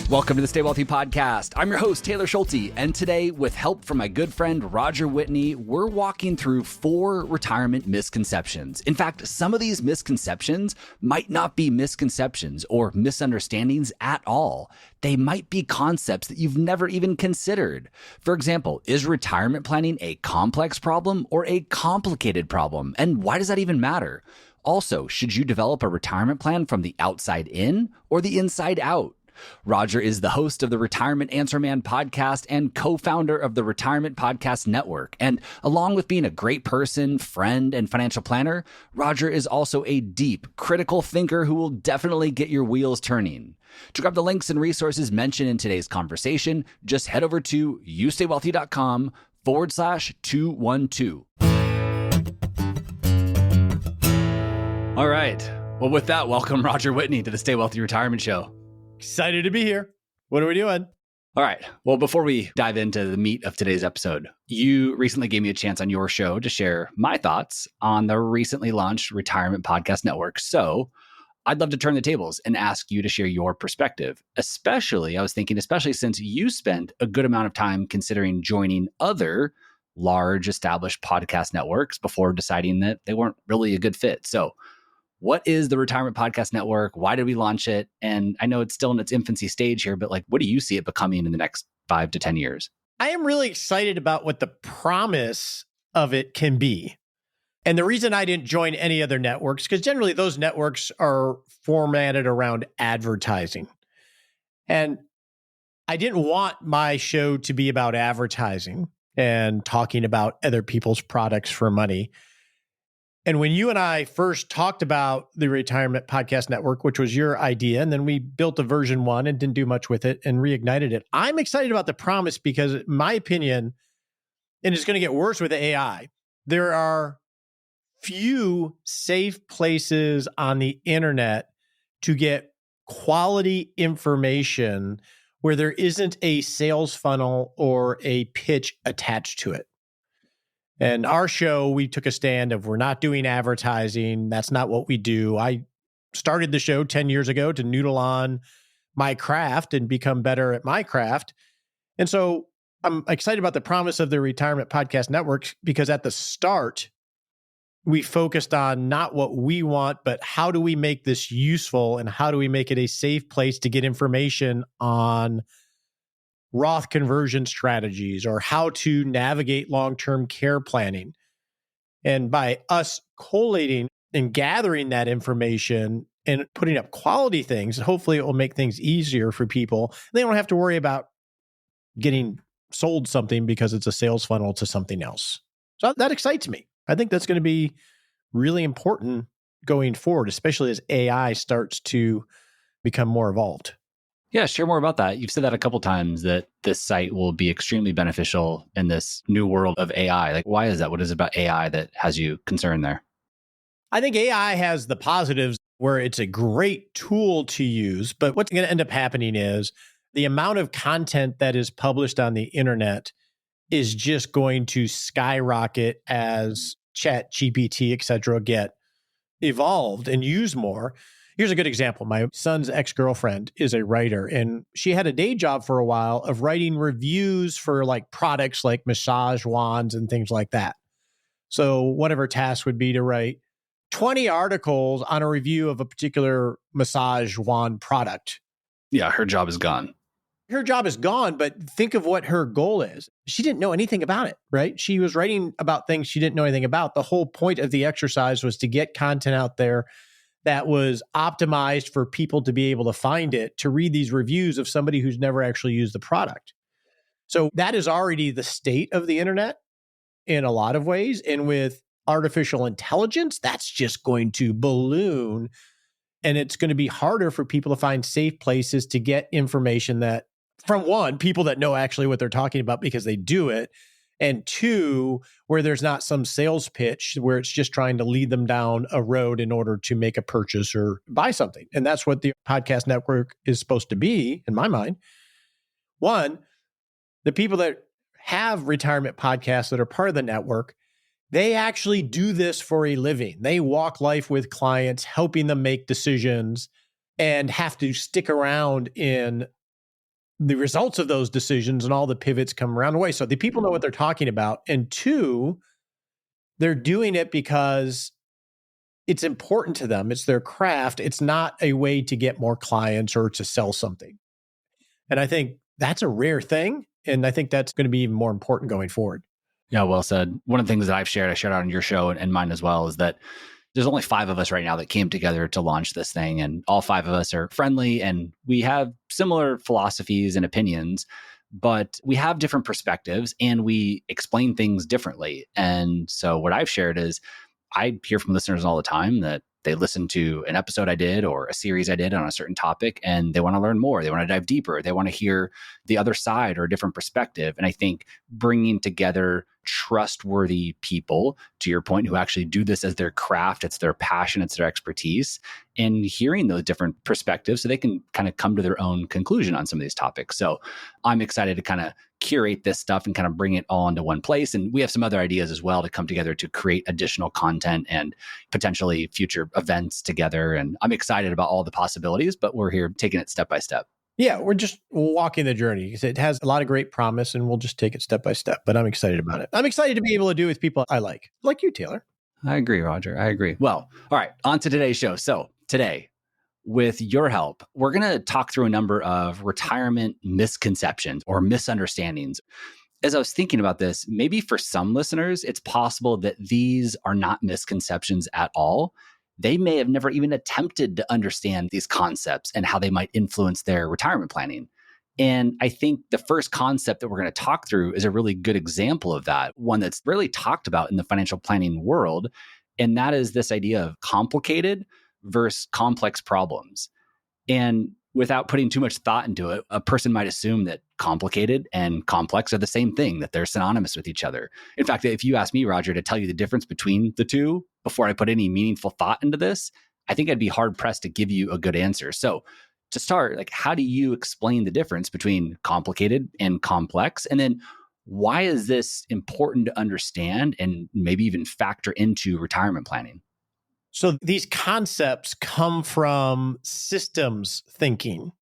Welcome to the Stay Wealthy Podcast. I'm your host, Taylor Schulte, and today, with help from my good friend Roger Whitney, we're walking through 4 retirement misconceptions. In fact, some of these misconceptions might not be misconceptions or misunderstandings at all. They might be concepts that you've never even considered. For example, is retirement planning a complex problem or a complicated problem? And why does that even matter? Also, should you develop a retirement plan from the outside in or the inside out? Roger is the host of the Retirement Answer Man podcast and co-founder of the Retirement Podcast Network. And along with being a great person, friend, and financial planner, Roger is also a deep, critical thinker who will definitely get your wheels turning. To grab the links and resources mentioned in today's conversation, just head over to youstaywealthy.com/212. All right. Well, with that, welcome Roger Whitney to the Stay Wealthy Retirement Show. Excited to be here. What are we doing? All right. Well, before we dive into the meat of today's episode, you recently gave me a chance on your show to share my thoughts on the recently launched Retirement Podcast Network. So I'd love to turn the tables and ask you to share your perspective, especially since you spent a good amount of time considering joining other large established podcast networks before deciding that they weren't really a good fit. So what is the Retirement Podcast Network? Why did we launch it? And I know it's still in its infancy stage here, but what do you see it becoming in the next 5 to 10 years? I am really excited about what the promise of it can be. And the reason I didn't join any other networks, because generally those networks are formatted around advertising. And I didn't want my show to be about advertising and talking about other people's products for money. And when you and I first talked about the Retirement Podcast Network, which was your idea, and then we built a version 1 and didn't do much with it and reignited it, I'm excited about the promise because, in my opinion, and it's going to get worse with AI, there are few safe places on the internet to get quality information where there isn't a sales funnel or a pitch attached to it. And our show, we took a stand of we're not doing advertising. That's not what we do. I started the show 10 years ago to noodle on my craft and become better at my craft. And so I'm excited about the promise of the Retirement Podcast Network because at the start, we focused on not what we want, but how do we make this useful and how do we make it a safe place to get information on Roth conversion strategies or how to navigate long-term care planning. And by us collating and gathering that information and putting up quality things, hopefully it will make things easier for people. They don't have to worry about getting sold something because it's a sales funnel to something else. So that excites me. I think that's going to be really important going forward, especially as AI starts to become more evolved. Yeah, share more about that. You've said that a couple times that this site will be extremely beneficial in this new world of AI. Why is that? What is it about AI that has you concerned there? I think AI has the positives where it's a great tool to use, but what's going to end up happening is the amount of content that is published on the internet is just going to skyrocket as Chat, GPT, et cetera, get evolved and used more. Here's a good example. My son's ex-girlfriend is a writer, and she had a day job for a while of writing reviews for products like massage wands and things like that. So one of her tasks would be to write 20 articles on a review of a particular massage wand product. Yeah, her job is gone. Her job is gone, but think of what her goal is. She didn't know anything about it, right? She was writing about things she didn't know anything about. The whole point of the exercise was to get content out there that was optimized for people to be able to find it, to read these reviews of somebody who's never actually used the product. So that is already the state of the internet in a lot of ways. And with artificial intelligence, that's just going to balloon. And it's going to be harder for people to find safe places to get information that, from one, people that know actually what they're talking about because they do it. And two, where there's not some sales pitch where it's just trying to lead them down a road in order to make a purchase or buy something. And that's what the podcast network is supposed to be, in my mind. One, the people that have retirement podcasts that are part of the network, they actually do this for a living. They walk life with clients, helping them make decisions and have to stick around in the results of those decisions and all the pivots come around the way. So the people know what they're talking about. And two, they're doing it because it's important to them. It's their craft. It's not a way to get more clients or to sell something. And I think that's a rare thing. And I think that's going to be even more important going forward. Yeah, well said. One of the things that I shared on your show and mine as well, is that there's only 5 of us right now that came together to launch this thing. And all 5 of us are friendly and we have similar philosophies and opinions, but we have different perspectives and we explain things differently. And so what I've shared is I hear from listeners all the time that they listen to an episode I did or a series I did on a certain topic and they want to learn more. They want to dive deeper. They want to hear the other side or a different perspective. And I think bringing together trustworthy people, to your point, who actually do this as their craft, it's their passion, it's their expertise, and hearing those different perspectives so they can kind of come to their own conclusion on some of these topics. So I'm excited to kind of curate this stuff and kind of bring it all into one place. And we have some other ideas as well to come together to create additional content and potentially future events together. And I'm excited about all the possibilities, but we're here taking it step by step. Yeah, we're just walking the journey. It has a lot of great promise and we'll just take it step by step, but I'm excited about it. I'm excited to be able to do it with people I like you, Taylor. I agree, Roger. I agree. Well, all right, on to today's show. So today, with your help, we're going to talk through a number of retirement misconceptions or misunderstandings. As I was thinking about this, maybe for some listeners, it's possible that these are not misconceptions at all. They may have never even attempted to understand these concepts and how they might influence their retirement planning. And I think the first concept that we're going to talk through is a really good example of that, one that's really talked about in the financial planning world. And that is this idea of complicated versus complex problems. And without putting too much thought into it, a person might assume that complicated and complex are the same thing, that they're synonymous with each other. In fact, if you ask me, Roger, to tell you the difference between the two before I put any meaningful thought into this, I think I'd be hard pressed to give you a good answer. So to start, like, how do you explain the difference between complicated and complex? And then why is this important to understand and maybe even factor into retirement planning? So these concepts come from systems thinking,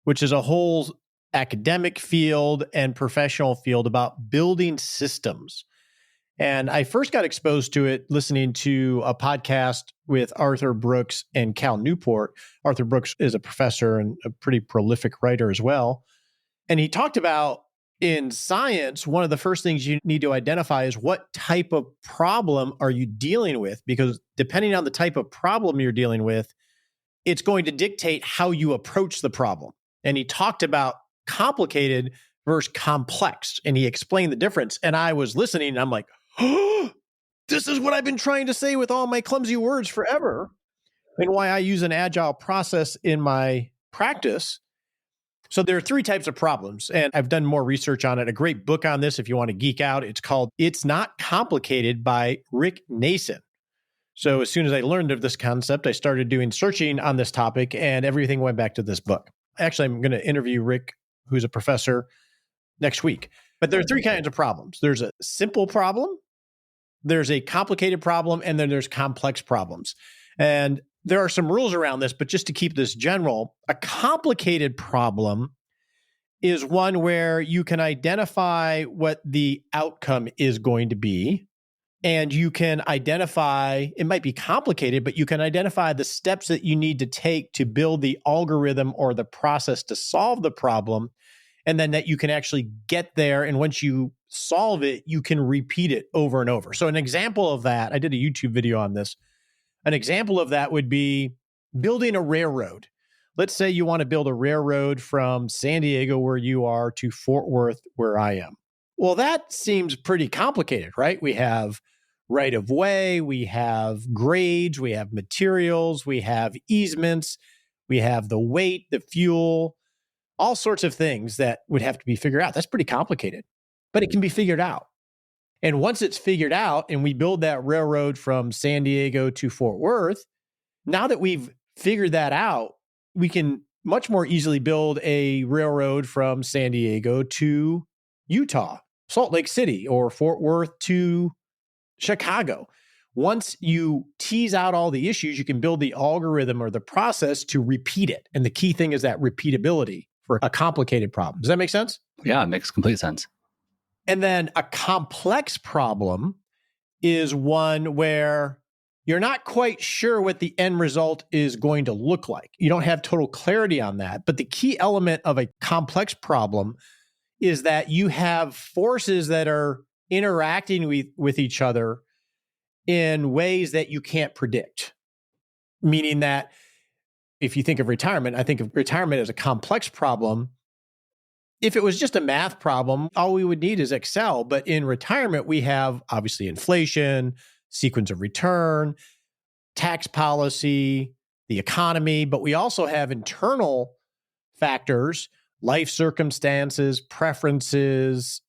which is a whole academic field and professional field about building systems. And I first got exposed to it listening to a podcast with Arthur Brooks and Cal Newport. Arthur Brooks is a professor and a pretty prolific writer as well. And he talked about, in science, one of the first things you need to identify is what type of problem are you dealing with? Because depending on the type of problem you're dealing with, it's going to dictate how you approach the problem. And he talked about complicated versus complex, and he explained the difference. And I was listening, and I'm like, oh, this is what I've been trying to say with all my clumsy words forever, and why I use an agile process in my practice. So there are 3 types of problems, and I've done more research on it. A great book on this, if you want to geek out, it's called It's Not Complicated by Rick Nason. So as soon as I learned of this concept, I started doing searching on this topic, and everything went back to this book. Actually, I'm going to interview Rick, who's a professor, next week. But there are 3 kinds of problems. There's a simple problem, there's a complicated problem, and then there's complex problems. And there are some rules around this, but just to keep this general, a complicated problem is one where you can identify what the outcome is going to be. And you can identify, it might be complicated, but you can identify the steps that you need to take to build the algorithm or the process to solve the problem. And then that you can actually get there. And once you solve it, you can repeat it over and over. So an example of that, I did a YouTube video on this. An example of that would be building a railroad. Let's say you want to build a railroad from San Diego, where you are, to Fort Worth, where I am. Well, that seems pretty complicated, right? We have right of way, we have grades, we have materials, we have easements, we have the weight, the fuel, all sorts of things that would have to be figured out. That's pretty complicated, but it can be figured out. And once it's figured out and we build that railroad from San Diego to Fort Worth, now that we've figured that out, we can much more easily build a railroad from San Diego to Utah, Salt Lake City, or Fort Worth to Chicago. Once you tease out all the issues, you can build the algorithm or the process to repeat it. And the key thing is that repeatability. for a complicated problem. Does that make sense? Yeah, it makes complete sense. And then a complex problem is one where you're not quite sure what the end result is going to look like. You don't have total clarity on that. But the key element of a complex problem is that you have forces that are interacting with each other in ways that you can't predict. Meaning that if you think of retirement, I think of retirement as a complex problem. If it was just a math problem, all we would need is Excel. But in retirement, we have obviously inflation, sequence of return, tax policy, the economy, but we also have internal factors, life circumstances, preferences,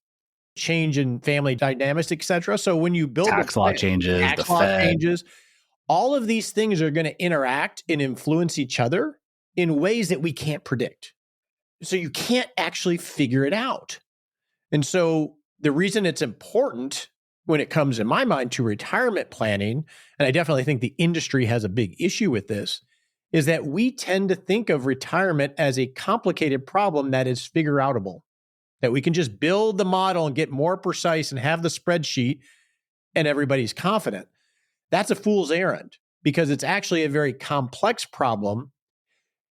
change in family dynamics, et cetera. So when you build Tax law changes, the tax law Fed. changes, all of these things are going to interact and influence each other in ways that we can't predict. So you can't actually figure it out. And so the reason it's important when it comes, in my mind, to retirement planning, and I definitely think the industry has a big issue with this, is that we tend to think of retirement as a complicated problem that is figure outable, that we can just build the model and get more precise and have the spreadsheet and everybody's confident. That's a fool's errand because it's actually a very complex problem.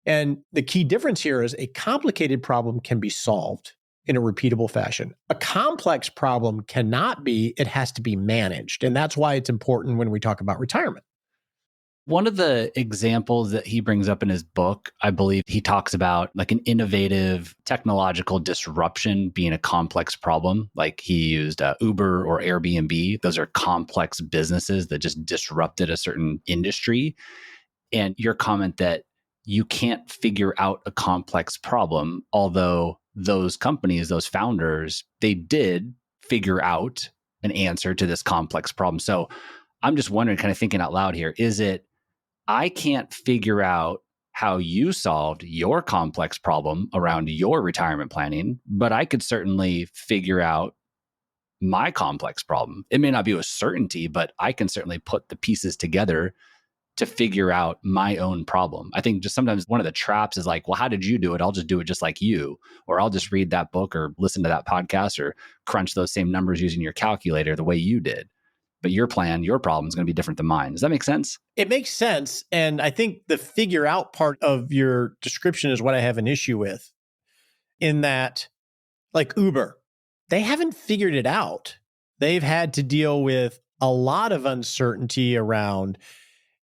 And the key difference here is a complicated problem can be solved in a repeatable fashion. A complex problem cannot be, it has to be managed. And that's why it's important when we talk about retirement. One of the examples that he brings up in his book, I believe he talks about like an innovative technological disruption being a complex problem. Like he used Uber or Airbnb. Those are complex businesses that just disrupted a certain industry. And your comment that you can't figure out a complex problem, although those companies, those founders, they did figure out an answer to this complex problem. So I'm just wondering, kind of thinking out loud here, is it, I can't figure out how you solved your complex problem around your retirement planning, but I could certainly figure out my complex problem. It may not be with certainty, but I can certainly put the pieces together to figure out my own problem. I think just sometimes one of the traps is like, well, how did you do it? I'll just do it just like you, or I'll just read that book or listen to that podcast or crunch those same numbers using your calculator the way you did. But your plan, your problem is going to be different than mine. Does that make sense? It makes sense. And I think the figure out part of your description is what I have an issue with, in that, like Uber, they haven't figured it out. They've had to deal with a lot of uncertainty around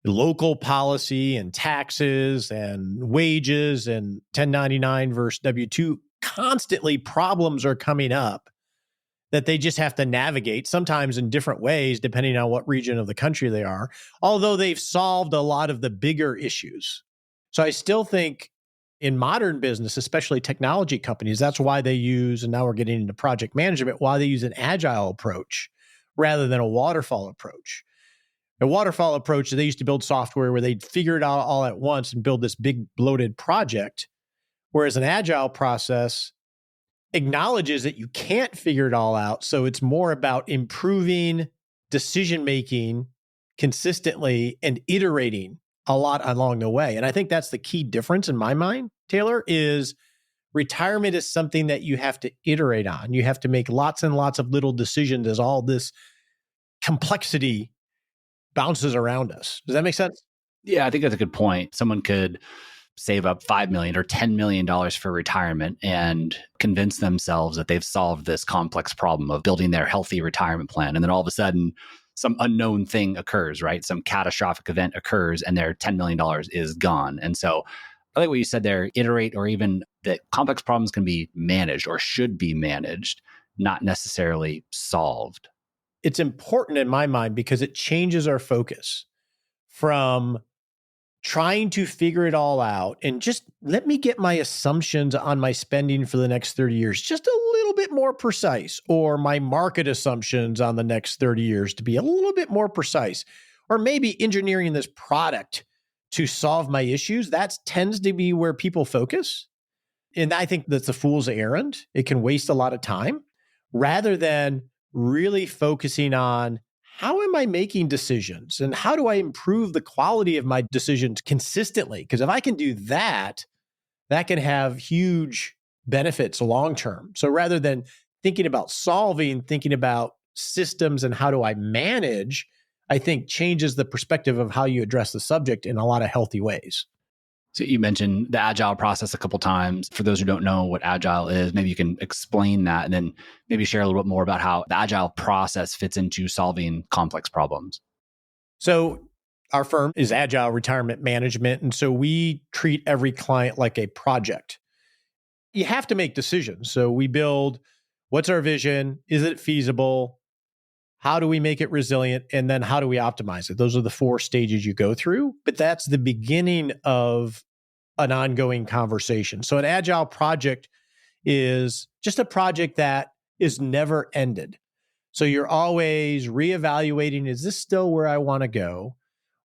local policy and taxes and wages and 1099 versus W-2. Constantly problems are coming up that they just have to navigate, sometimes in different ways, depending on what region of the country they are, although they've solved a lot of the bigger issues. So I still think in modern business, especially technology companies, that's why they use, and now we're getting into project management, why they use an agile approach rather than a waterfall approach. A waterfall approach, they used to build software where they'd figure it out all at once and build this big bloated project, whereas an agile process acknowledges that you can't figure it all out. So it's more about improving decision-making consistently and iterating a lot along the way. And I think that's the key difference in my mind, Taylor, is retirement is something that you have to iterate on. You have to make lots and lots of little decisions as all this complexity bounces around us. Does that make sense? Yeah, I think that's a good point. Someone could save up $5 million or $10 million for retirement and convince themselves that they've solved this complex problem of building their healthy retirement plan. And then all of a sudden, some unknown thing occurs, right? Some catastrophic event occurs and their $10 million is gone. And so I like what you said there, iterate, or even that complex problems can be managed or should be managed, not necessarily solved. It's important in my mind because it changes our focus from trying to figure it all out and just let me get my assumptions on my spending for the next 30 years just a little bit more precise, or my market assumptions on the next 30 years to be a little bit more precise, or maybe engineering this product to solve my issues. That tends to be where people focus. And I think that's a fool's errand. It can waste a lot of time rather than really focusing on how am I making decisions and how do I improve the quality of my decisions consistently? Because if I can do that, that can have huge benefits long term. So rather than thinking about solving, thinking about systems and how do I manage, I think changes the perspective of how you address the subject in a lot of healthy ways. So you mentioned the agile process a couple times. For those who don't know what agile is, maybe you can explain that and then maybe share a little bit more about how the agile process fits into solving complex problems. So our firm is Agile Retirement Management. And so we treat every client like a project. You have to make decisions. So we build, what's our vision? Is it feasible? How do we make it resilient? And then how do we optimize it? Those are the 4 stages you go through, but that's the beginning of an ongoing conversation. So an agile project is just a project that is never ended. So you're always reevaluating, is this still where I want to go?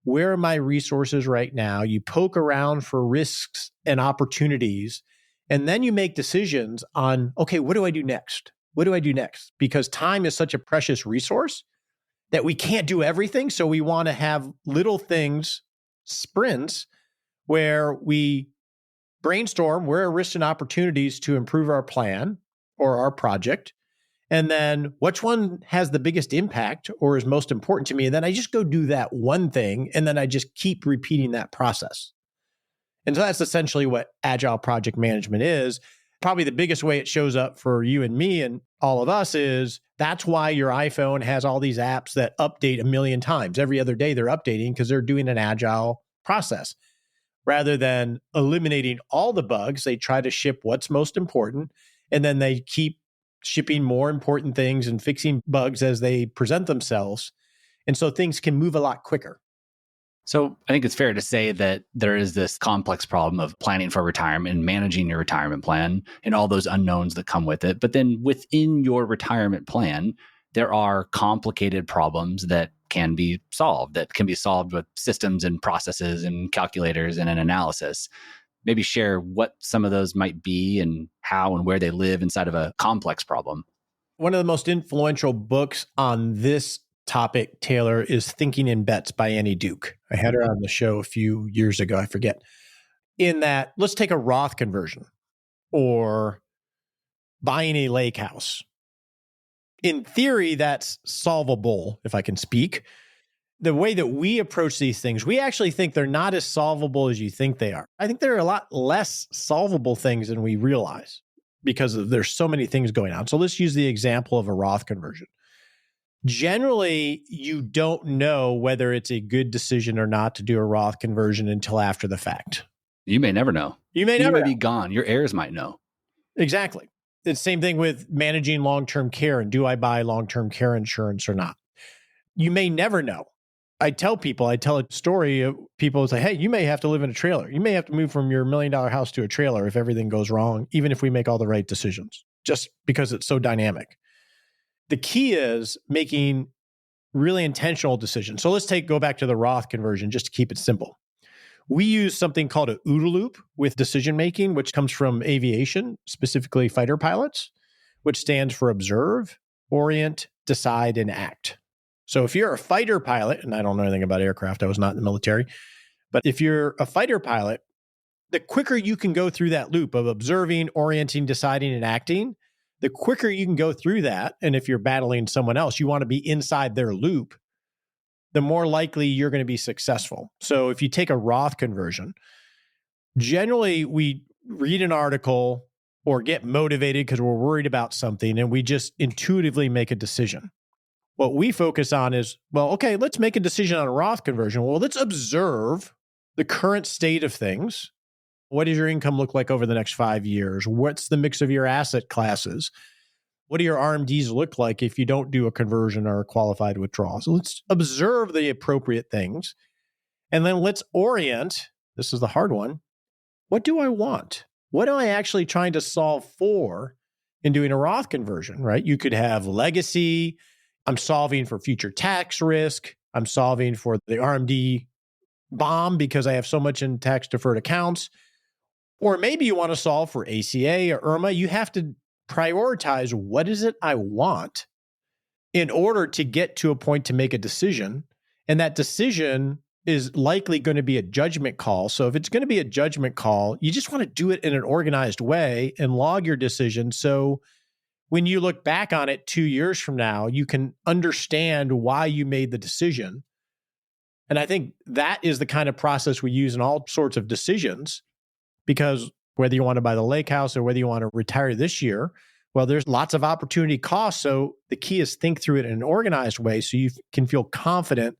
Where are my resources right now? You poke around for risks and opportunities, and then you make decisions on, okay, what do I do next? What do I do next? Because time is such a precious resource that we can't do everything. So we want to have little things, sprints, where we brainstorm where are risks and opportunities to improve our plan or our project. And then which one has the biggest impact or is most important to me? And then I just go do that one thing. And then I just keep repeating that process. And so that's essentially what agile project management is. Probably the biggest way it shows up for you and me and all of us is that's why your iPhone has all these apps that update a million times. Every other day they're updating because they're doing an agile process. Rather than eliminating all the bugs, they try to ship what's most important. And then they keep shipping more important things and fixing bugs as they present themselves. And so things can move a lot quicker. So I think it's fair to say that there is this complex problem of planning for retirement and managing your retirement plan and all those unknowns that come with it. But then within your retirement plan, there are complicated problems that can be solved with systems and processes and calculators and an analysis. Maybe share what some of those might be and how and where they live inside of a complex problem. One of the most influential books on this topic, Taylor, is Thinking in Bets by Annie Duke. I had her on the show a few years ago, I forget. In that, let's take a Roth conversion or buying a lake house. In theory, that's solvable, if I can speak. The way that we approach these things, we actually think they're not as solvable as you think they are. I think there are a lot less solvable things than we realize because there's so many things going on. So let's use the example of a Roth conversion. Generally, you don't know whether it's a good decision or not to do a Roth conversion until after the fact. You may never know. You may be gone. Your heirs might know. Exactly. It's the same thing with managing long-term care and do I buy long-term care insurance or not? You may never know. I tell a story of people say, hey, you may have to live in a trailer. You may have to move from your $1 million house to a trailer if everything goes wrong, even if we make all the right decisions, just because it's so dynamic. The key is making really intentional decisions. So let's go back to the Roth conversion just to keep it simple. We use something called a OODA loop with decision making, which comes from aviation, specifically fighter pilots, which stands for observe, orient, decide, and act. So if you're a fighter pilot, and I don't know anything about aircraft, I was not in the military, but if you're a fighter pilot, the quicker you can go through that loop of observing, orienting, deciding, and acting, the quicker you can go through that. And if you're battling someone else, you want to be inside their loop, the more likely you're going to be successful. So if you take a Roth conversion, generally we read an article or get motivated because we're worried about something and we just intuitively make a decision. What we focus on is, well, okay, let's make a decision on a Roth conversion. Well, let's observe the current state of things. What does your income look like over the next 5 years? What's the mix of your asset classes? What do your RMDs look like if you don't do a conversion or a qualified withdrawal? So let's observe the appropriate things. And then let's orient. This is the hard one. What do I want? What am I actually trying to solve for in doing a Roth conversion, right? You could have legacy. I'm solving for future tax risk. I'm solving for the RMD bomb because I have so much in tax deferred accounts. Or maybe you want to solve for ACA or IRMA. You have to prioritize what is it I want in order to get to a point to make a decision. And that decision is likely going to be a judgment call. So if it's going to be a judgment call, you just want to do it in an organized way and log your decision. So when you look back on it 2 years from now, you can understand why you made the decision. And I think that is the kind of process we use in all sorts of decisions, because whether you want to buy the lake house or whether you want to retire this year, well, there's lots of opportunity costs. So the key is think through it in an organized way so you can feel confident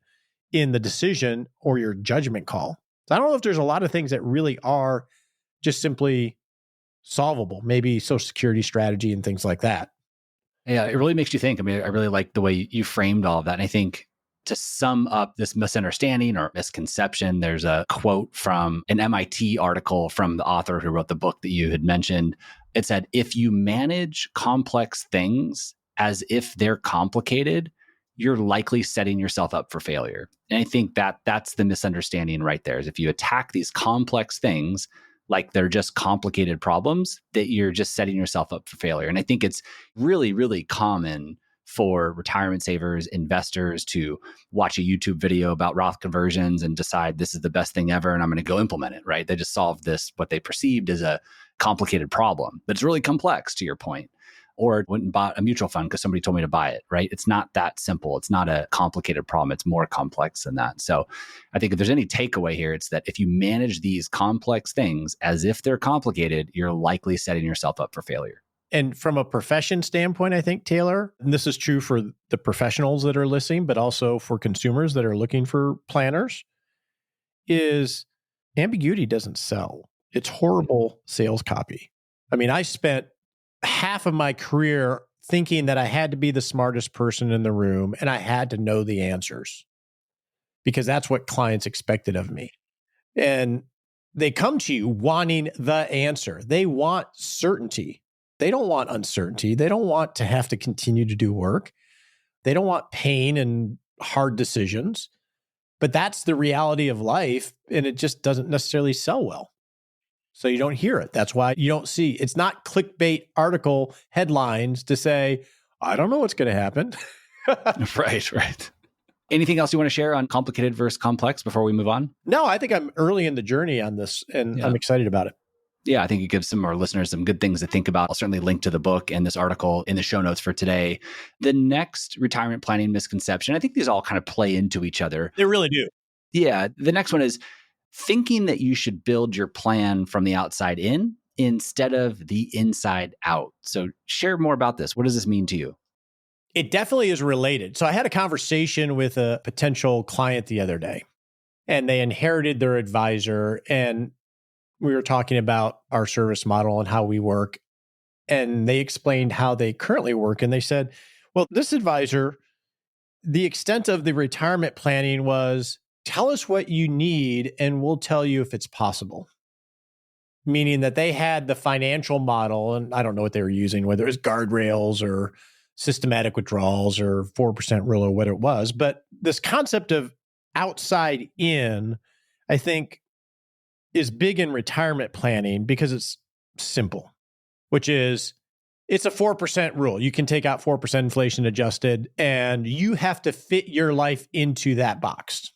in the decision or your judgment call. So I don't know if there's a lot of things that really are just simply solvable, maybe Social Security strategy and things like that. Yeah, it really makes you think. I mean, I really like the way you framed all of that. And I think to sum up this misunderstanding or misconception, there's a quote from an MIT article from the author who wrote the book that you had mentioned. It said, if you manage complex things as if they're complicated, you're likely setting yourself up for failure. And I think that that's the misunderstanding right there, is if you attack these complex things like they're just complicated problems, that you're just setting yourself up for failure. And I think it's really, really common for retirement savers, investors to watch a YouTube video about Roth conversions and decide this is the best thing ever and I'm going to go implement it, right? They just solved this, what they perceived as a complicated problem, but it's really complex, to your point. Or went and bought a mutual fund because somebody told me to buy it, right? It's not that simple. It's not a complicated problem. It's more complex than that. So I think if there's any takeaway here, it's that if you manage these complex things as if they're complicated, you're likely setting yourself up for failure. And from a profession standpoint, I think, Taylor, and this is true for the professionals that are listening, but also for consumers that are looking for planners, is ambiguity doesn't sell. It's horrible sales copy. I mean, I spent half of my career thinking that I had to be the smartest person in the room and I had to know the answers because that's what clients expected of me. And they come to you wanting the answer. They want certainty. They don't want uncertainty. They don't want to have to continue to do work. They don't want pain and hard decisions. But that's the reality of life, and it just doesn't necessarily sell well. So you don't hear it. That's why you don't see. It's not clickbait article headlines to say, I don't know what's going to happen. Right. Anything else you want to share on complicated versus complex before we move on? No, I think I'm early in the journey on this, and I'm excited about it. Yeah, I think it gives some of our listeners some good things to think about. I'll certainly link to the book and this article in the show notes for today. The next retirement planning misconception, I think these all kind of play into each other. They really do. Yeah. The next one is thinking that you should build your plan from the outside in instead of the inside out. So share more about this. What does this mean to you? It definitely is related. So I had a conversation with a potential client the other day, and they inherited their advisor, and we were talking about our service model and how we work. And they explained how they currently work. And they said, well, this advisor, the extent of the retirement planning was, tell us what you need and we'll tell you if it's possible. Meaning that they had the financial model, and I don't know what they were using, whether it was guardrails or systematic withdrawals or 4% rule or what it was. But this concept of outside in, I think, is big in retirement planning because it's simple, which is it's a 4% rule. You can take out 4% inflation adjusted, and you have to fit your life into that box.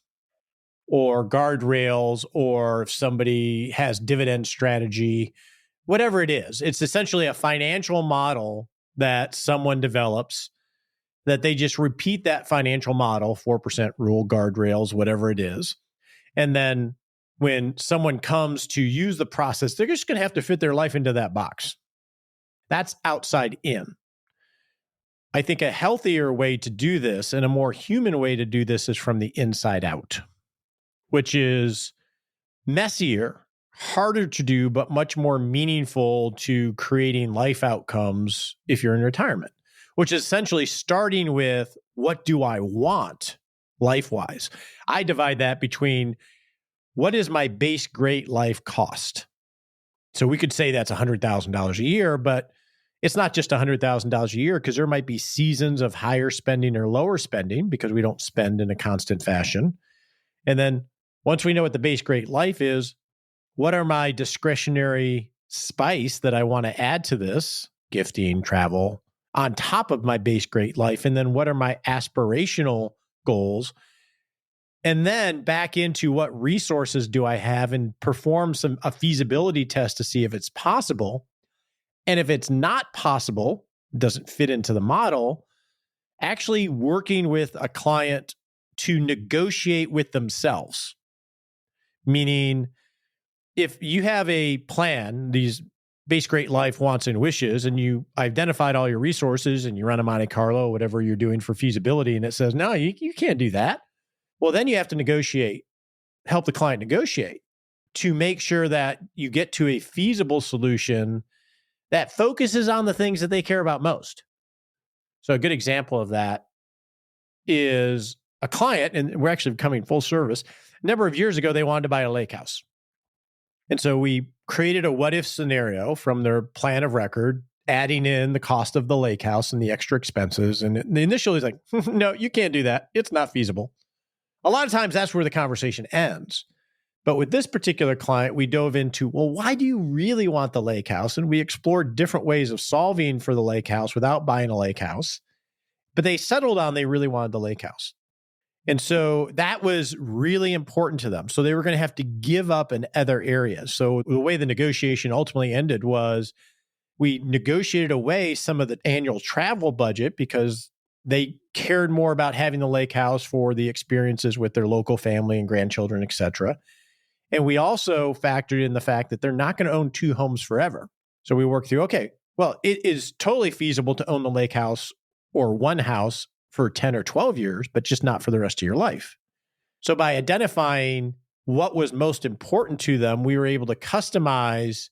Or guardrails, or if somebody has dividend strategy, whatever it is. It's essentially a financial model that someone develops that they just repeat that financial model, 4% rule, guardrails, whatever it is. And then when someone comes to use the process, they're just going to have to fit their life into that box. That's outside in. I think a healthier way to do this and a more human way to do this is from the inside out, which is messier, harder to do, but much more meaningful to creating life outcomes if you're in retirement, which is essentially starting with, what do I want life-wise? I divide that between, what is my base great life cost? So we could say that's $100,000 a year, but it's not just $100,000 a year, because there might be seasons of higher spending or lower spending because we don't spend in a constant fashion. And then once we know what the base great life is, what are my discretionary spice that I want to add to this, gifting, travel, on top of my base great life? And then what are my aspirational goals? And then back into what resources do I have and perform a feasibility test to see if it's possible. And if it's not possible, doesn't fit into the model, actually working with a client to negotiate with themselves. Meaning, if you have a plan, these basic rate life wants and wishes, and you identified all your resources and you run a Monte Carlo, whatever you're doing for feasibility, and it says, no, you can't do that. Well, then you have to negotiate, help the client negotiate to make sure that you get to a feasible solution that focuses on the things that they care about most. So a good example of that is a client, and we're actually coming full service. A number of years ago, they wanted to buy a lake house. And so we created a what if scenario from their plan of record, adding in the cost of the lake house and the extra expenses. And the initial is like, no, you can't do that. It's not feasible. A lot of times that's where the conversation ends. But with this particular client, we dove into, well, why do you really want the lake house? And we explored different ways of solving for the lake house without buying a lake house. But they settled on they really wanted the lake house. And so that was really important to them. So they were going to have to give up in other areas. So the way the negotiation ultimately ended was we negotiated away some of the annual travel budget because they cared more about having the lake house for the experiences with their local family and grandchildren, et cetera. And we also factored in the fact that they're not going to own two homes forever. So we worked through, okay, well, it is totally feasible to own the lake house or one house for 10 or 12 years, but just not for the rest of your life. So by identifying what was most important to them, we were able to customize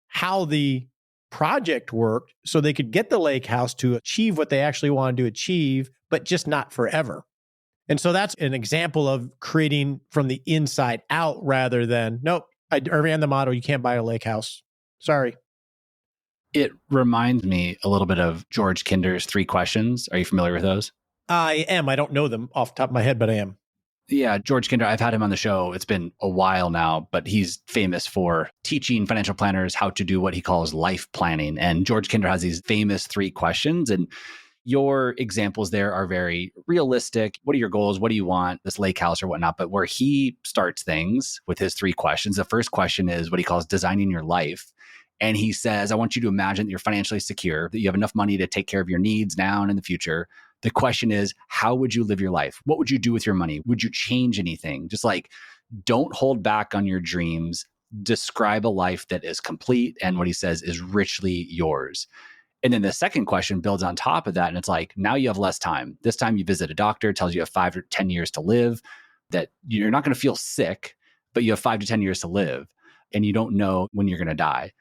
how the project worked so they could get the lake house to achieve what they actually wanted to achieve, but just not forever. And so that's an example of creating from the inside out rather than, nope, I ran the model, you can't buy a lake house. Sorry. It reminds me a little bit of George Kinder's 3 questions. Are you familiar with those? I am. I don't know them off the top of my head, but I am. Yeah, George Kinder, I've had him on the show. It's been a while now, but he's famous for teaching financial planners how to do what he calls life planning. And George Kinder has these famous 3 questions. And your examples there are very realistic. What are your goals? What do you want? This lake house or whatnot. But where he starts things with his 3 questions, the first question is what he calls designing your life. And he says, I want you to imagine that you're financially secure, that you have enough money to take care of your needs now and in the future. The question is, how would you live your life? What would you do with your money? Would you change anything? Just like, don't hold back on your dreams. Describe a life that is complete and what he says is richly yours. And then the second question builds on top of that. And it's like, now you have less time. This time you visit a doctor, tells you have 5 or 10 years to live, that you're not going to feel sick, but you have 5 to 10 years to live and you don't know when you're going to die.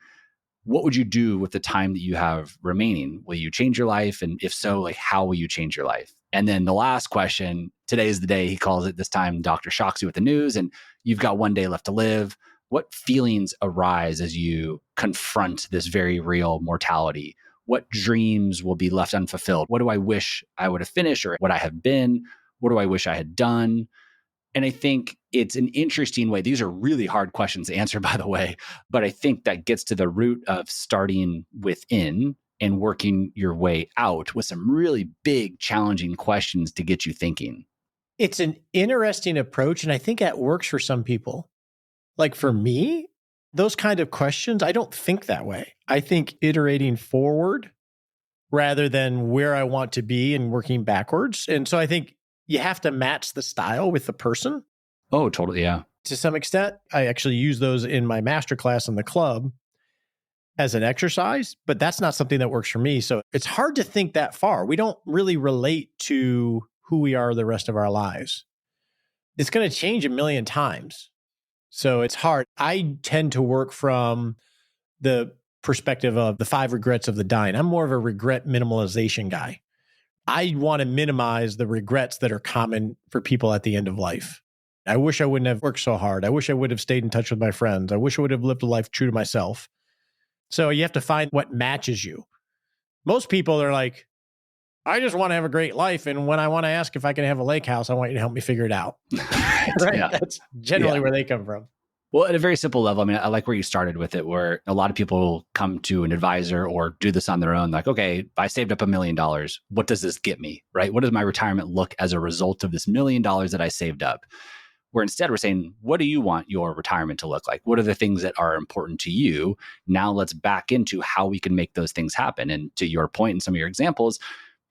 What would you do with the time that you have remaining? Will you change your life? And if so, like, how will you change your life? And then the last question, today is the day, he calls it. This time, doctor shocks you with the news and you've got 1 day left to live. What feelings arise as you confront this very real mortality? What dreams will be left unfulfilled? What do I wish I would have finished or what I have been? What do I wish I had done? And I think it's an interesting way. These are really hard questions to answer, by the way, but I think that gets to the root of starting within and working your way out with some really big, challenging questions to get you thinking. It's an interesting approach, and I think that works for some people. Like for me, those kind of questions, I don't think that way. I think iterating forward rather than where I want to be and working backwards. And so I think you have to match the style with the person. Oh, totally. Yeah. To some extent, I actually use those in my masterclass in the club as an exercise, but that's not something that works for me. So it's hard to think that far. We don't really relate to who we are the rest of our lives. It's going to change a million times. So it's hard. I tend to work from the perspective of the 5 regrets of the dying. I'm more of a regret minimalization guy. I want to minimize the regrets that are common for people at the end of life. I wish I wouldn't have worked so hard. I wish I would have stayed in touch with my friends. I wish I would have lived a life true to myself. So you have to find what matches you. Most people are like, I just want to have a great life. And when I want to ask if I can have a lake house, I want you to help me figure it out. Right? Yeah. That's generally where they come from. Well, at a very simple level, I mean, I like where you started with it, where a lot of people come to an advisor or do this on their own. Like, okay, if I saved up $1 million, what does this get me, right? What does my retirement look as a result of this $1 million that I saved up? Where instead we're saying, what do you want your retirement to look like? What are the things that are important to you? Now let's back into how we can make those things happen. And to your point and some of your examples,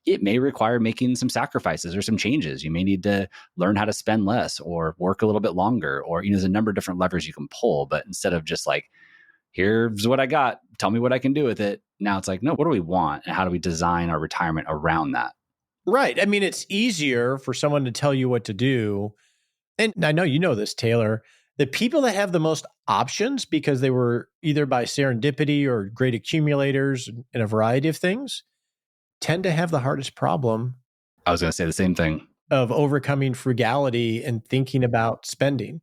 it may require making some sacrifices or some changes. You may need to learn how to spend less or work a little bit longer, or there's a number of different levers you can pull. But instead of just like, here's what I got, tell me what I can do with it. Now it's like, no, what do we want? And how do we design our retirement around that? Right. I mean, it's easier for someone to tell you what to do. And I know you know this, Taylor. The people that have the most options because they were either by serendipity or great accumulators in a variety of things tend to have the hardest problem I was going to say the same thing. of overcoming frugality and thinking about spending.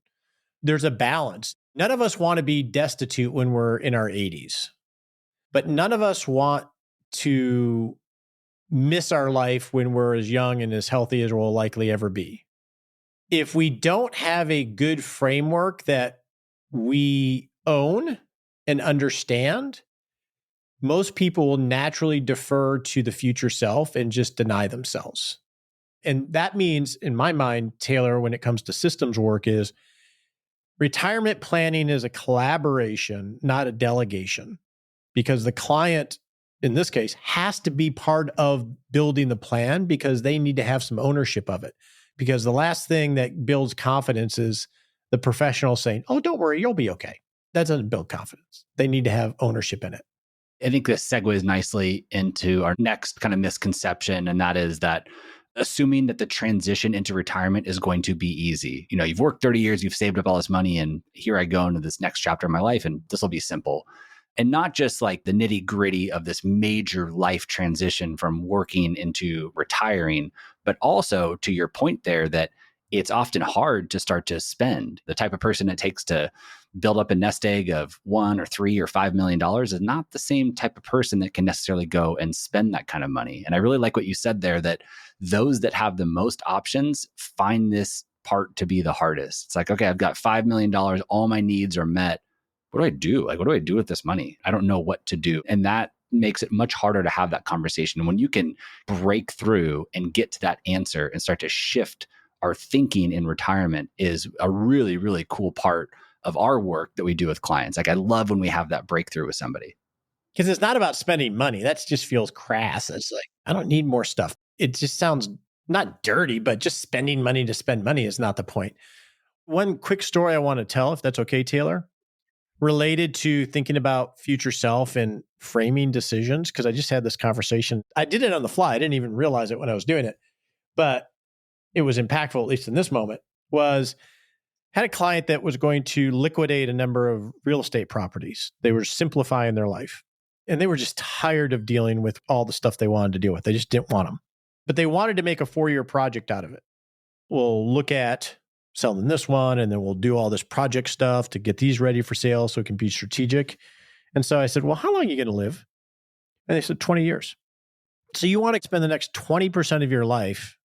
There's a balance. None of us want to be destitute when we're in our 80s, but none of us want to miss our life when we're as young and as healthy as we'll likely ever be. If we don't have a good framework that we own and understand, most people will naturally defer to the future self and just deny themselves. And that means, in my mind, Taylor, when it comes to systems work, is retirement planning is a collaboration, not a delegation, because the client, in this case, has to be part of building the plan because they need to have some ownership of it. Because the last thing that builds confidence is the professional saying, oh, don't worry, you'll be okay. That doesn't build confidence. They need to have ownership in it. I think this segues nicely into our next kind of misconception, and that is that assuming that the transition into retirement is going to be easy. You've worked 30 years, you've saved up all this money, and here I go into this next chapter of my life, and this will be simple. And not just like the nitty gritty of this major life transition from working into retiring, but also to your point there that it's often hard to start to spend. The type of person it takes to build up a nest egg of $1 or $3 or $5 million is not the same type of person that can necessarily go and spend that kind of money. And I really like what you said there, that those that have the most options find this part to be the hardest. It's like, okay, I've got $5 million, all my needs are met. What do I do? Like, what do I do with this money? I don't know what to do. And that makes it much harder to have that conversation. And when you can break through and get to that answer and start to shift our thinking in retirement is a really, really cool part of our work that we do with clients. Like, I love when we have that breakthrough with somebody. Because it's not about spending money. That just feels crass. It's like, I don't need more stuff. It just sounds not dirty, but just spending money to spend money is not the point. One quick story I want to tell, if that's okay, Taylor, related to thinking about future self and framing decisions, because I just had this conversation. I did it on the fly. I didn't even realize it when I was doing it, but it was impactful, at least in this moment, was had a client that was going to liquidate a number of real estate properties. They were simplifying their life, and they were just tired of dealing with all the stuff they wanted to deal with. They just didn't want them, but they wanted to make a 4-year project out of it. We'll look at selling this one, and then we'll do all this project stuff to get these ready for sale so it can be strategic. And so I said, well, how long are you going to live? And they said, 20 years. So you want to spend the next 20% of your life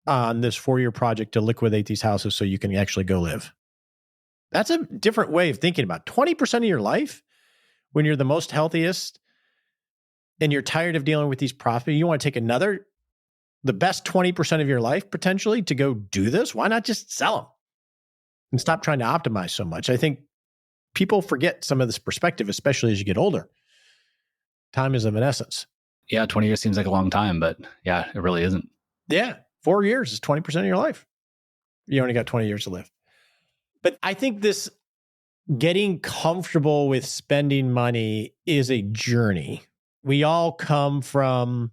on this 4-year project to liquidate these houses so you can actually go live. That's a different way of thinking about it. 20% of your life when you're the most healthiest and you're tired of dealing with these properties, you want to take the best 20% of your life potentially to go do this. Why not just sell them and stop trying to optimize so much? I think people forget some of this perspective, especially as you get older. Time is of an essence. Yeah, 20 years seems like a long time, but yeah, it really isn't. Yeah. 4 years is 20% of your life. You only got 20 years to live. But I think this getting comfortable with spending money is a journey. We all come from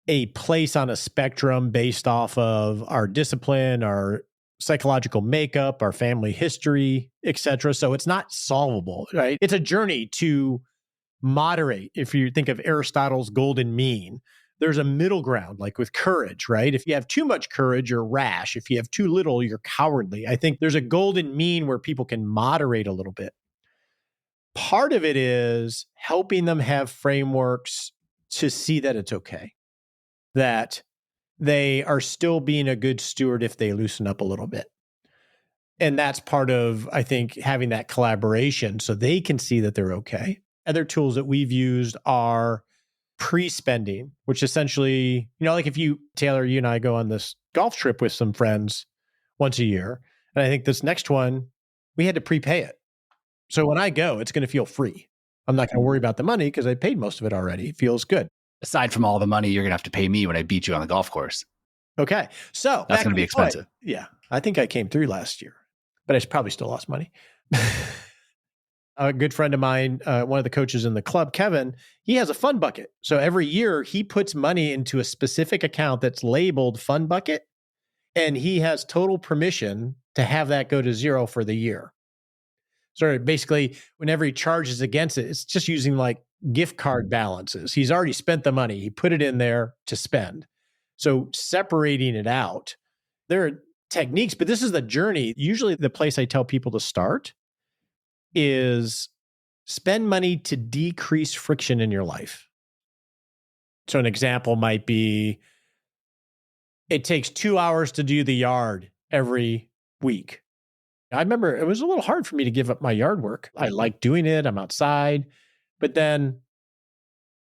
a place on a spectrum based off of our discipline, our psychological makeup, our family history, etc. So it's not solvable, right? It's a journey to moderate. If you think of Aristotle's golden mean, there's a middle ground, like with courage, right? If you have too much courage, you're rash. If you have too little, you're cowardly. I think there's a golden mean where people can moderate a little bit. Part of it is helping them have frameworks to see that it's okay, that they are still being a good steward if they loosen up a little bit. And that's part of, I think, having that collaboration so they can see that they're okay. Other tools that we've used are pre-spending, which essentially, like if you, Taylor, you and I go on this golf trip with some friends once a year. And I think this next one, we had to prepay it. So when I go, it's going to feel free. I'm not going to worry about the money because I paid most of it already. It feels good. Aside from all the money you're going to have to pay me when I beat you on the golf course. Okay. So that's going to be expensive. Yeah. I think I came through last year, but I probably still lost money. A good friend of mine, one of the coaches in the club, Kevin, he has a fund bucket. So every year he puts money into a specific account that's labeled fund bucket, and he has total permission to have that go to zero for the year. So basically, whenever he charges against it, it's just using like gift card balances. He's already spent the money. He put it in there to spend. So separating it out, there are techniques, but this is the journey. Usually the place I tell people to start is spend money to decrease friction in your life. So an example might be, it takes 2 hours to do the yard every week. I remember it was a little hard for me to give up my yard work. I like doing it. I'm outside. But then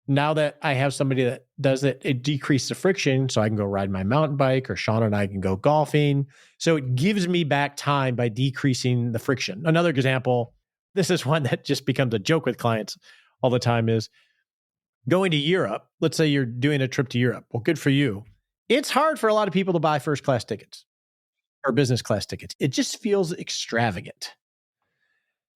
now that I have somebody that does it, it decreases the friction. So I can go ride my mountain bike, or Sean and I can go golfing. So it gives me back time by decreasing the friction. Another example, this is one that just becomes a joke with clients all the time, is going to Europe. Let's say you're doing a trip to Europe. Well, good for you. It's hard for a lot of people to buy first class tickets or business class tickets. It just feels extravagant.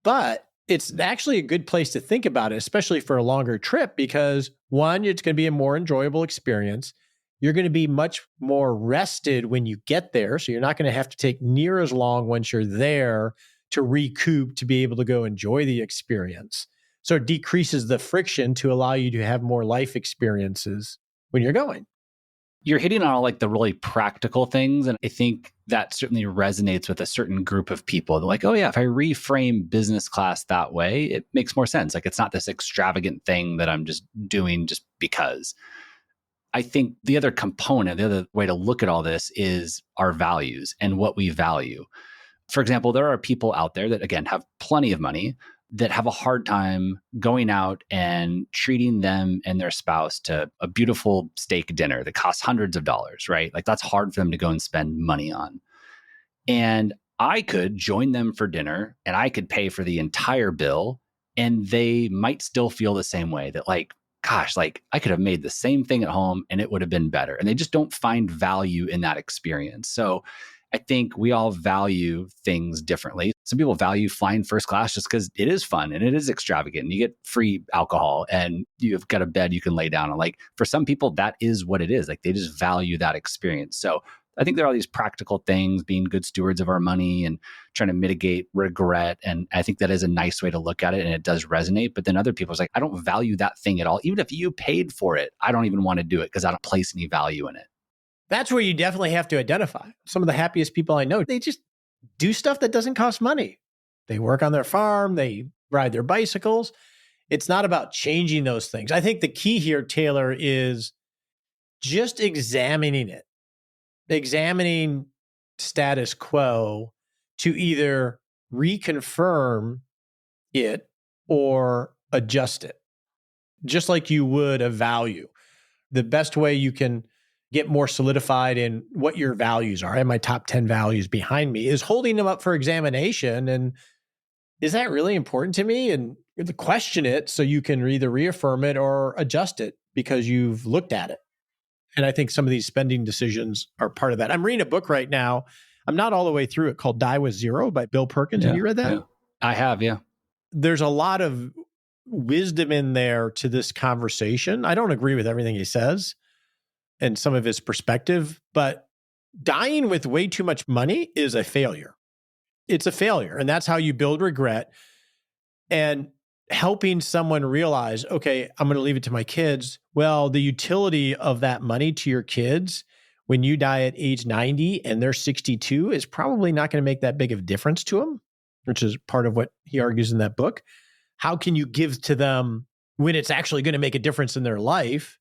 But it's actually a good place to think about it, especially for a longer trip, because one, it's going to be a more enjoyable experience. You're going to be much more rested when you get there. So you're not going to have to take near as long once you're there to recoup to be able to go enjoy the experience. So it decreases the friction to allow you to have more life experiences when you're going. You're hitting on all like the really practical things. And I think that certainly resonates with a certain group of people. They're like, oh yeah, if I reframe business class that way, it makes more sense. Like it's not this extravagant thing that I'm just doing just because. I think the other component, the other way to look at all this is our values and what we value. For example, there are people out there that, again, have plenty of money that have a hard time going out and treating them and their spouse to a beautiful steak dinner that costs hundreds of dollars, right? Like that's hard for them to go and spend money on. And I could join them for dinner and I could pay for the entire bill, and they might still feel the same way, that like, gosh, like I could have made the same thing at home and it would have been better. And they just don't find value in that experience. So I think we all value things differently. Some people value flying first class just because it is fun and it is extravagant. And you get free alcohol and you've got a bed you can lay down on. Like for some people, that is what it is. Like they just value that experience. So I think there are all these practical things, being good stewards of our money and trying to mitigate regret. And I think that is a nice way to look at it. And it does resonate. But then other people's like, I don't value that thing at all. Even if you paid for it, I don't even want to do it because I don't place any value in it. That's where you definitely have to identify. Some of the happiest people I know, they just do stuff that doesn't cost money. They work on their farm, they ride their bicycles. It's not about changing those things. I think the key here, Taylor, is just examining it, examining status quo to either reconfirm it or adjust it, just like you would a value. The best way you can get more solidified in what your values are. I have my top 10 values behind me, is holding them up for examination. And is that really important to me? And question it so you can either reaffirm it or adjust it because you've looked at it. And I think some of these spending decisions are part of that. I'm reading a book right now. I'm not all the way through it, called Die with Zero by Bill Perkins. Yeah, have you read that? Yeah. I have, yeah. There's a lot of wisdom in there to this conversation. I don't agree with everything he says and some of his perspective, but dying with way too much money is a failure. It's a failure. And that's how you build regret. And helping someone realize, okay, I'm going to leave it to my kids. Well, the utility of that money to your kids when you die at age 90 and they're 62 is probably not going to make that big of a difference to them, which is part of what he argues in that book. How can you give to them when it's actually going to make a difference in their life?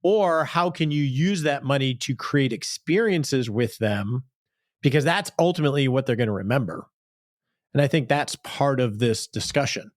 Or how can you use that money to create experiences with them? because that's ultimately what they're going to remember. And I think that's part of this discussion.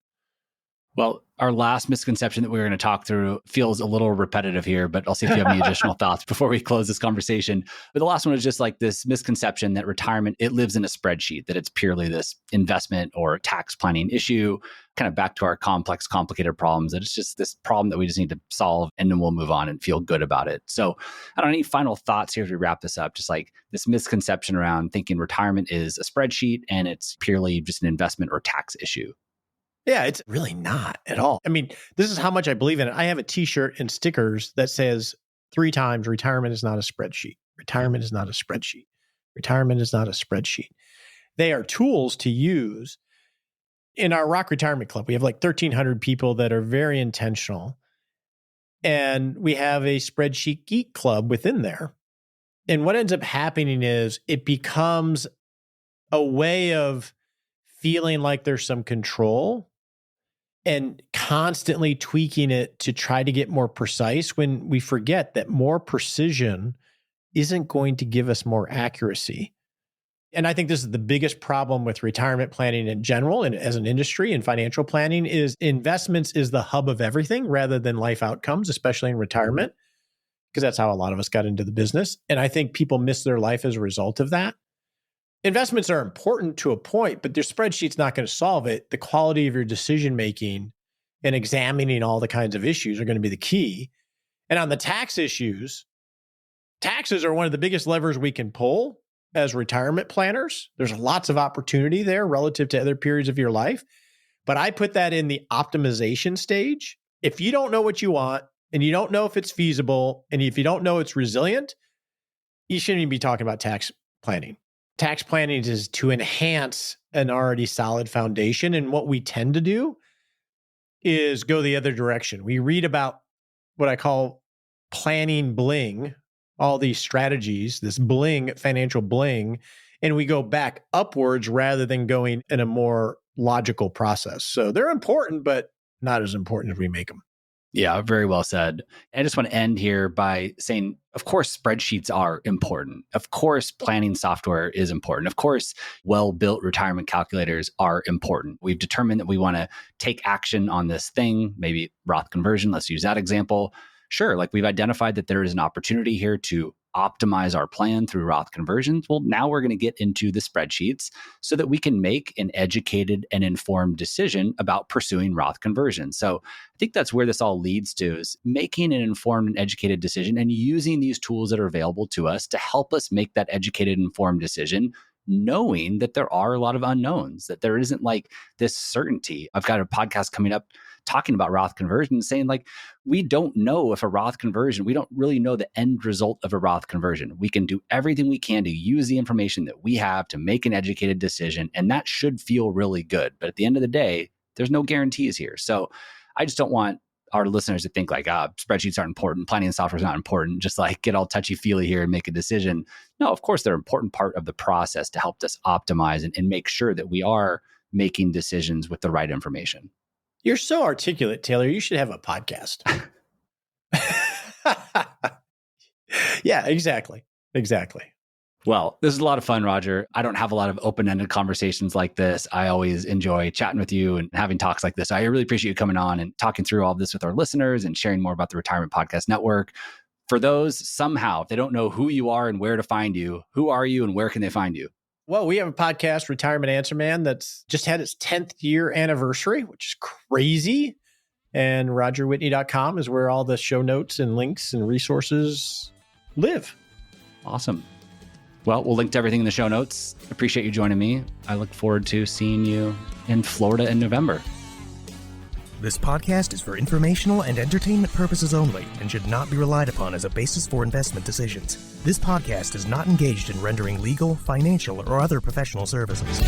Well, our last misconception that we're going to talk through feels a little repetitive here, but I'll see if you have any additional thoughts before we close this conversation. But the last one is just like this misconception that retirement, it lives in a spreadsheet, that it's purely this investment or tax planning issue, kind of back to our complex, complicated problems, that it's just this problem that we just need to solve and then we'll move on and feel good about it. So I don't know, any final thoughts here as we wrap this up, just like this misconception around thinking retirement is a spreadsheet and it's purely just an investment or tax issue. Yeah, it's really not at all. I mean, this is how much I believe in it. I have a t-shirt and stickers that says 3 times, retirement is not a spreadsheet. Retirement is not a spreadsheet. Retirement is not a spreadsheet. They are tools to use. In our Rock Retirement Club, we have like 1,300 people that are very intentional. And we have a spreadsheet geek club within there. And what ends up happening is it becomes a way of feeling like there's some control and constantly tweaking it to try to get more precise, when we forget that more precision isn't going to give us more accuracy. And I think this is the biggest problem with retirement planning in general and as an industry, and financial planning, is investments is the hub of everything rather than life outcomes, especially in retirement, because that's how a lot of us got into the business. And I think people miss their life as a result of that. Investments are important to a point, but your spreadsheet's not going to solve it. The quality of your decision-making and examining all the kinds of issues are going to be the key. And on the tax issues, taxes are one of the biggest levers we can pull as retirement planners. There's lots of opportunity there relative to other periods of your life. But I put that in the optimization stage. If you don't know what you want and you don't know if it's feasible and if you don't know it's resilient, you shouldn't even be talking about tax planning. Tax planning is to enhance an already solid foundation. And what we tend to do is go the other direction. We read about what I call planning bling, all these strategies, this bling, financial bling, and we go back upwards rather than going in a more logical process. So they're important, but not as important as we make them. Yeah, very well said. I just want to end here by saying, of course, spreadsheets are important. Of course, planning software is important. Of course, well-built retirement calculators are important. We've determined that we want to take action on this thing, maybe Roth conversion. Let's use that example. Sure, like we've identified that there is an opportunity here to optimize our plan through Roth conversions. Well, now we're going to get into the spreadsheets so that we can make an educated and informed decision about pursuing Roth conversions. So I think that's where this all leads to, is making an informed and educated decision and using these tools that are available to us to help us make that educated, informed decision, knowing that there are a lot of unknowns, that there isn't like this certainty. I've got a podcast coming up talking about Roth conversion, saying like, we don't know if a Roth conversion, we don't really know the end result of a Roth conversion. We can do everything we can to use the information that we have to make an educated decision. And that should feel really good. But at the end of the day, there's no guarantees here. So I just don't want our listeners to think like, spreadsheets aren't important, planning software is not important, just like get all touchy-feely here and make a decision. No, of course, they're an important part of the process to help us optimize and make sure that we are making decisions with the right information. You're so articulate, Taylor. You should have a podcast. Yeah, exactly. Well, this is a lot of fun, Roger. I don't have a lot of open-ended conversations like this. I always enjoy chatting with you and having talks like this. I really appreciate you coming on and talking through all of this with our listeners and sharing more about the Retirement Podcast Network. For those, somehow, if they don't know who you are and where to find you, who are you and where can they find you? Well, we have a podcast, Retirement Answer Man, that's just had its 10th year anniversary, which is crazy. And RogerWhitney.com is where all the show notes and links and resources live. Awesome. Well, we'll link to everything in the show notes. Appreciate you joining me. I look forward to seeing you in Florida in November. This podcast is for informational and entertainment purposes only and should not be relied upon as a basis for investment decisions. This podcast is not engaged in rendering legal, financial, or other professional services.